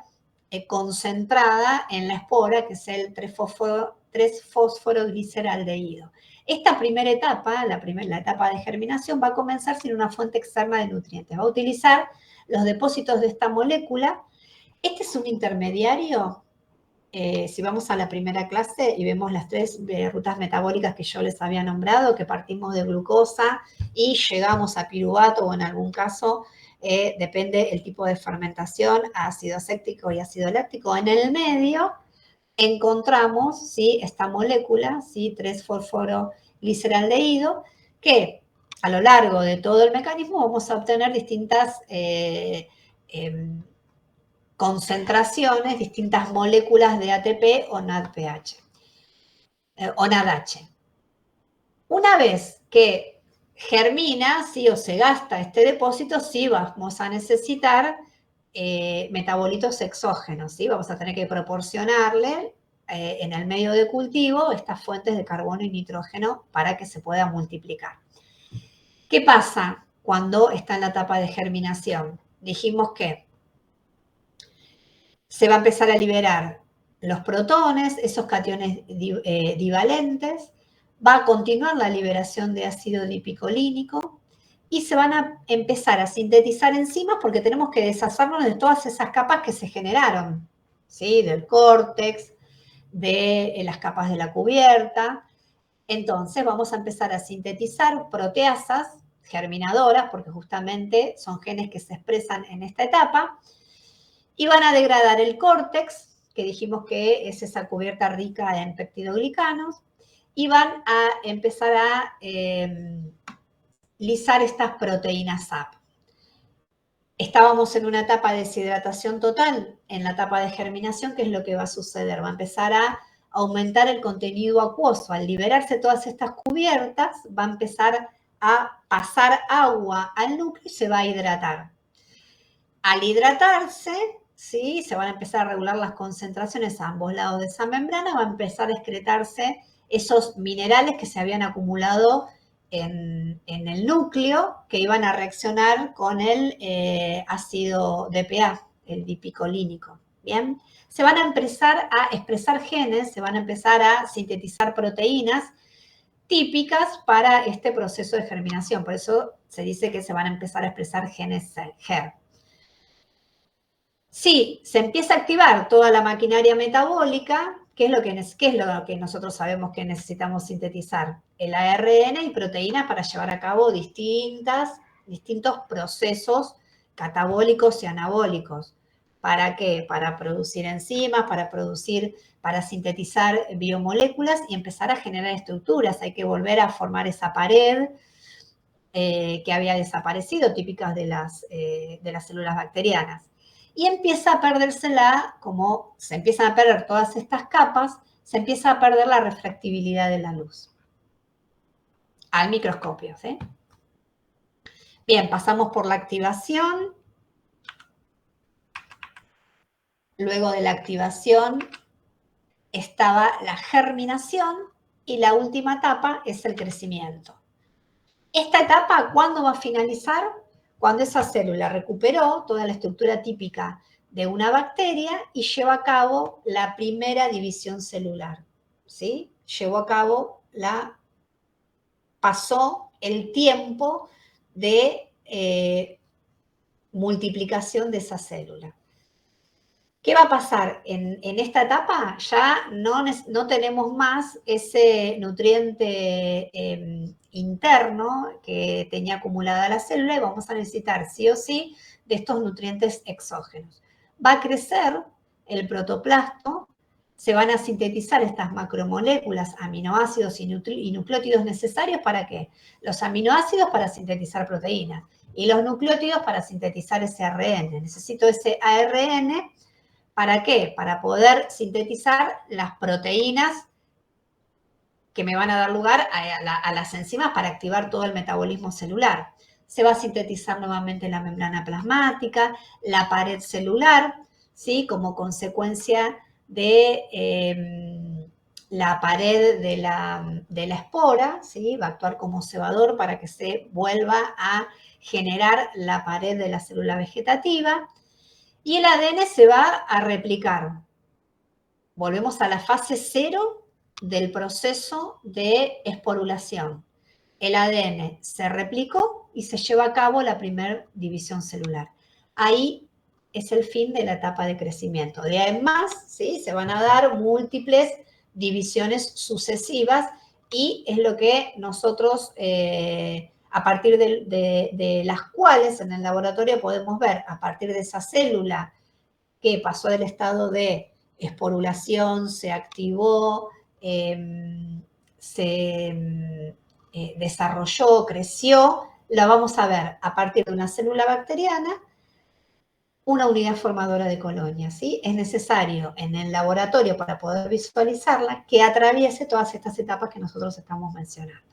concentrada en la espora, que es el 3-fosforogliceraldehído. Esta primera etapa, la etapa de germinación, va a comenzar sin una fuente externa de nutrientes. Va a utilizar los depósitos de esta molécula. Este es un intermediario. Si vamos a la primera clase y vemos las 3 rutas metabólicas que yo les había nombrado, que partimos de glucosa y llegamos a piruvato o en algún caso, depende el tipo de fermentación, ácido acético y ácido láctico. En el medio encontramos, ¿sí?, esta molécula, ¿sí?, 3-fosforogliceraldehído, que a lo largo de todo el mecanismo vamos a obtener distintas concentraciones, distintas moléculas de ATP o NADPH, o NADH. Una vez que germina, ¿sí?, o se gasta este depósito, sí vamos a necesitar metabolitos exógenos, ¿sí? Vamos a tener que proporcionarle en el medio de cultivo estas fuentes de carbono y nitrógeno para que se pueda multiplicar. ¿Qué pasa cuando está en la etapa de germinación? Dijimos que se va a empezar a liberar los protones, esos cationes divalentes, va a continuar la liberación de ácido lipicolínico y se van a empezar a sintetizar enzimas porque tenemos que deshacernos de todas esas capas que se generaron, ¿sí?, del córtex, de las capas de la cubierta. Entonces vamos a empezar a sintetizar proteasas germinadoras, porque justamente son genes que se expresan en esta etapa, y van a degradar el córtex, que dijimos que es esa cubierta rica en peptidoglicanos, y van a empezar a lisar estas proteínas AP. Estábamos en una etapa de deshidratación total, en la etapa de germinación, ¿qué es lo que va a suceder? Va a empezar a aumentar el contenido acuoso. Al liberarse todas estas cubiertas, va a empezar a pasar agua al núcleo y se va a hidratar. Al hidratarse, ¿sí?, se van a empezar a regular las concentraciones a ambos lados de esa membrana, va a empezar a excretarse esos minerales que se habían acumulado en el núcleo, que iban a reaccionar con el ácido DPA, el dipicolínico. ¿Bien? Se van a empezar a expresar genes, se van a empezar a sintetizar proteínas típicas para este proceso de germinación. Por eso se dice que se van a empezar a expresar genes GER. Si se empieza a activar toda la maquinaria metabólica, ¿qué es lo que nosotros sabemos que necesitamos sintetizar? El ARN y proteínas para llevar a cabo distintos procesos catabólicos y anabólicos. ¿Para qué? Para producir enzimas, para sintetizar biomoléculas y empezar a generar estructuras. Hay que volver a formar esa pared que había desaparecido, típicas de las células bacterianas. y empieza a perdérsela, como se empiezan a perder todas estas capas, se empieza a perder la refractibilidad de la luz al microscopio, ¿sí? Bien, pasamos por la activación. Luego de la activación estaba la germinación y la última etapa es el crecimiento. Esta etapa, ¿cuándo va a finalizar? Cuando esa célula recuperó toda la estructura típica de una bacteria y lleva a cabo la primera división celular, ¿sí? Pasó el tiempo de multiplicación de esa célula. ¿Qué va a pasar? En esta etapa ya no tenemos más ese nutriente interno que tenía acumulada la célula y vamos a necesitar sí o sí de estos nutrientes exógenos. Va a crecer el protoplasto, se van a sintetizar estas macromoléculas, aminoácidos y nucleótidos necesarios para ¿qué? Los aminoácidos para sintetizar proteínas y los nucleótidos para sintetizar ese ARN. Necesito ese ARN. ¿Para qué? Para poder sintetizar las proteínas que me van a dar lugar a las enzimas para activar todo el metabolismo celular. Se va a sintetizar nuevamente la membrana plasmática, la pared celular, ¿sí? Como consecuencia de la pared de la espora, ¿sí? Va a actuar como cebador para que se vuelva a generar la pared de la célula vegetativa. Y el ADN se va a replicar. Volvemos a la fase 0 del proceso de esporulación. El ADN se replicó y se lleva a cabo la primera división celular. Ahí es el fin de la etapa de crecimiento. De ahí en más, ¿sí? Se van a dar múltiples divisiones sucesivas y es lo que nosotros a partir de las cuales en el laboratorio podemos ver, a partir de esa célula que pasó del estado de esporulación, se activó, se desarrolló, creció, la vamos a ver a partir de una célula bacteriana, una unidad formadora de colonias, ¿sí? Es necesario en el laboratorio para poder visualizarla que atraviese todas estas etapas que nosotros estamos mencionando.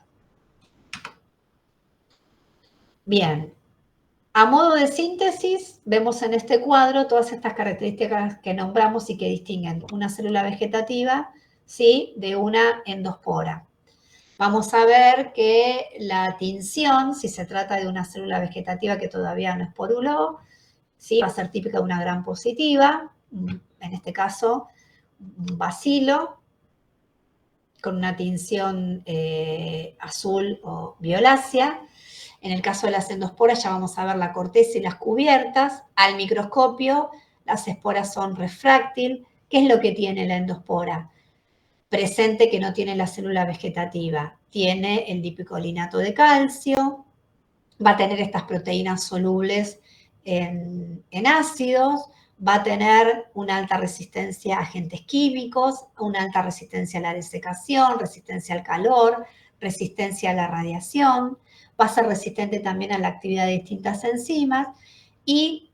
Bien, a modo de síntesis, vemos en este cuadro todas estas características que nombramos y que distinguen una célula vegetativa, ¿sí? De una endospora. Vamos a ver que la tinción, si se trata de una célula vegetativa que todavía no esporuló, ¿sí? Va a ser típica de una gram positiva, en este caso un bacilo, con una tinción azul o violácea. En el caso de las endosporas ya vamos a ver la corteza y las cubiertas. Al microscopio las esporas son refráctil. ¿Qué es lo que tiene la endospora? Presente que no tiene la célula vegetativa. Tiene el dipicolinato de calcio, va a tener estas proteínas solubles en ácidos, va a tener una alta resistencia a agentes químicos, una alta resistencia a la desecación, resistencia al calor, resistencia a la radiación, va a ser resistente también a la actividad de distintas enzimas y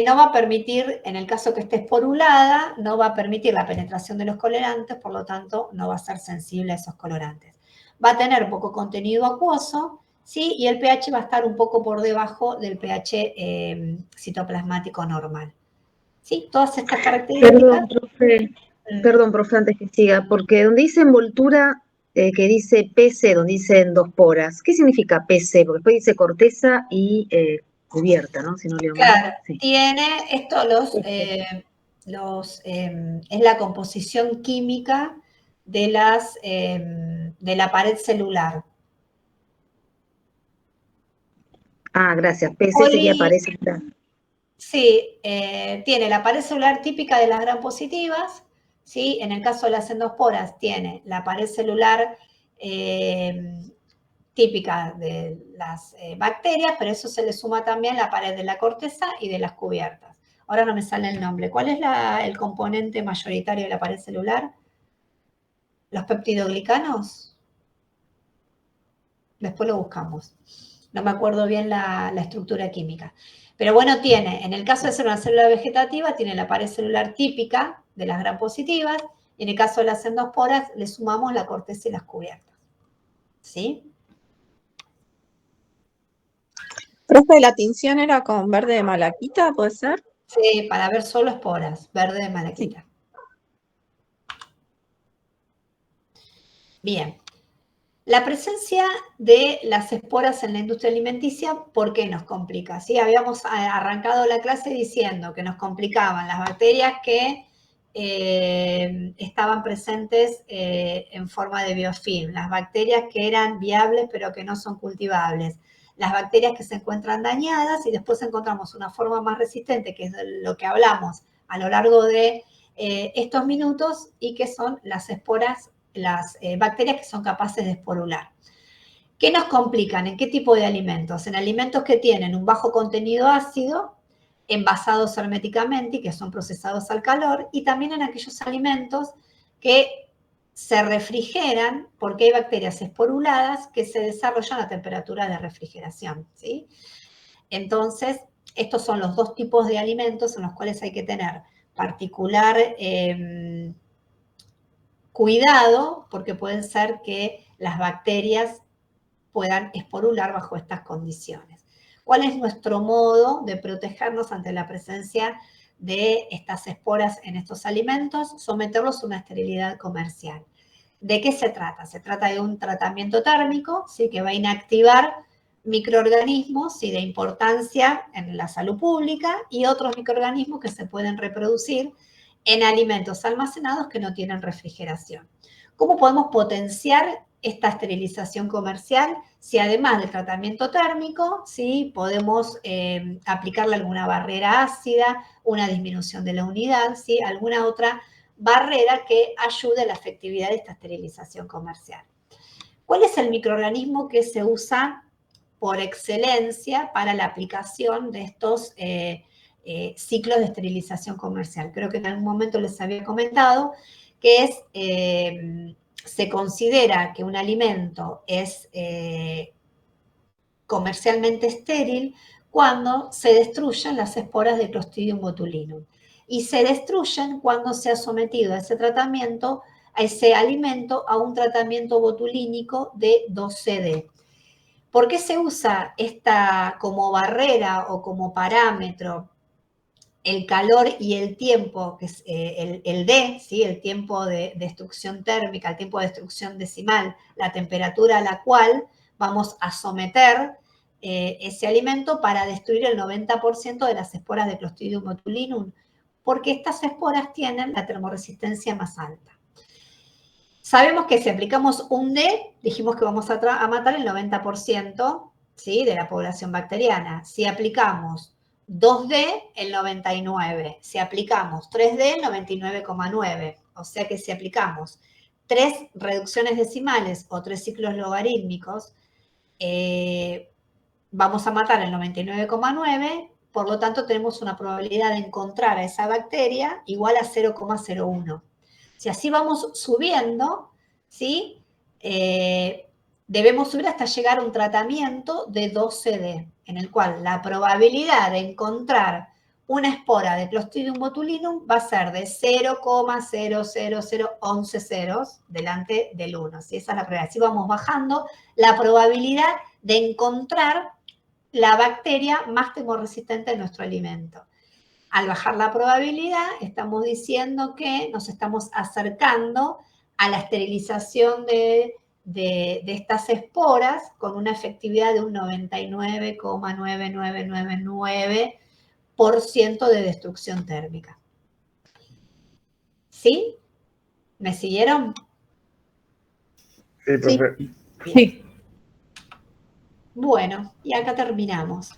no va a permitir, en el caso que esté esporulada, no va a permitir la penetración de los colorantes, por lo tanto no va a ser sensible a esos colorantes. Va a tener poco contenido acuoso, ¿sí? Y el pH va a estar un poco por debajo del pH citoplasmático normal. ¿Sí? Todas estas características. Perdón, profe, antes que siga, porque donde dice envoltura, que dice PC, donde dice endosporas, ¿qué significa PC? Porque después dice corteza y cubierta, ¿no? Si no leo mal. Claro, sí. Tiene esto es la composición química de la pared celular. Ah, gracias. PC sería pared celular. Sí, tiene la pared celular típica de las gram positivas, ¿sí? En el caso de las endosporas tiene la pared celular típica de las bacterias, pero eso se le suma también la pared de la corteza y de las cubiertas. Ahora no me sale el nombre. ¿Cuál es el componente mayoritario de la pared celular? ¿Los peptidoglicanos? Después lo buscamos. no me acuerdo bien la estructura química. Pero bueno, tiene, en el caso de ser una célula vegetativa, tiene la pared celular típica de las gram positivas, y en el caso de las endosporas, le sumamos la corteza y las cubiertas. ¿Sí? Profe, ¿la tinción era con verde de malaquita, puede ser? Sí, para ver solo esporas, verde de malaquita. Sí. Bien. La presencia de las esporas en la industria alimenticia, ¿por qué nos complica? ¿Sí? Habíamos arrancado la clase diciendo que nos complicaban las bacterias que estaban presentes en forma de biofilm, las bacterias que eran viables pero que no son cultivables, las bacterias que se encuentran dañadas, y después encontramos una forma más resistente, que es de lo que hablamos a lo largo de estos minutos, y que son las esporas, las bacterias que son capaces de esporular. ¿Qué nos complican? ¿En qué tipo de alimentos? En alimentos que tienen un bajo contenido ácido, envasados herméticamente y que son procesados al calor, y también en aquellos alimentos que se refrigeran porque hay bacterias esporuladas que se desarrollan a temperatura de refrigeración, ¿sí? Entonces, estos son los dos tipos de alimentos en los cuales hay que tener particular cuidado, porque pueden ser que las bacterias puedan esporular bajo estas condiciones. ¿Cuál es nuestro modo de protegernos ante la presencia de estas esporas en estos alimentos? Someterlos a una esterilidad comercial. ¿De qué se trata? Se trata de un tratamiento térmico, ¿sí?, que va a inactivar microorganismos, ¿sí?, de importancia en la salud pública, y otros microorganismos que se pueden reproducir en alimentos almacenados que no tienen refrigeración. ¿Cómo podemos potenciar esta esterilización comercial? Si además del tratamiento térmico, ¿sí?, podemos aplicarle alguna barrera ácida, una disminución de la unidad, ¿sí?, alguna otra barrera que ayude a la efectividad de esta esterilización comercial. ¿Cuál es el microorganismo que se usa por excelencia para la aplicación de estos ciclos de esterilización comercial? Creo que en algún momento les había comentado que es, se considera que un alimento es comercialmente estéril cuando se destruyen las esporas de Clostridium botulinum, y se destruyen cuando se ha sometido a ese tratamiento, a ese alimento, a un tratamiento botulínico de 2CD. ¿Por qué se usa esta como barrera o como parámetro el calor y el tiempo, que es el D, ¿sí?, el tiempo de destrucción térmica, el tiempo de destrucción decimal, la temperatura a la cual vamos a someter ese alimento para destruir el 90% de las esporas de Clostridium botulinum? Porque estas esporas tienen la termoresistencia más alta. Sabemos que si aplicamos un D, dijimos que vamos a matar el 90%, ¿sí?, de la población bacteriana. Si aplicamos 2D, el 99%. Si aplicamos 3D, el 99,9%. O sea que si aplicamos 3 reducciones decimales o 3 ciclos logarítmicos, vamos a matar el 99,9%. Por lo tanto, tenemos una probabilidad de encontrar a esa bacteria igual a 0,01. Si así vamos subiendo, ¿sí?, debemos subir hasta llegar a un tratamiento de 2CD, en el cual la probabilidad de encontrar una espora de Clostridium botulinum va a ser de 0,00011 ceros delante del 1. ¿Sí? Esa es la probabilidad. Así vamos bajando la probabilidad de encontrar la bacteria más temorresistente de nuestro alimento. Al bajar la probabilidad, estamos diciendo que nos estamos acercando a la esterilización de estas esporas con una efectividad de un 99,9999% de destrucción térmica. ¿Sí? ¿Me siguieron? Sí, profe. Sí. Bueno, y acá terminamos.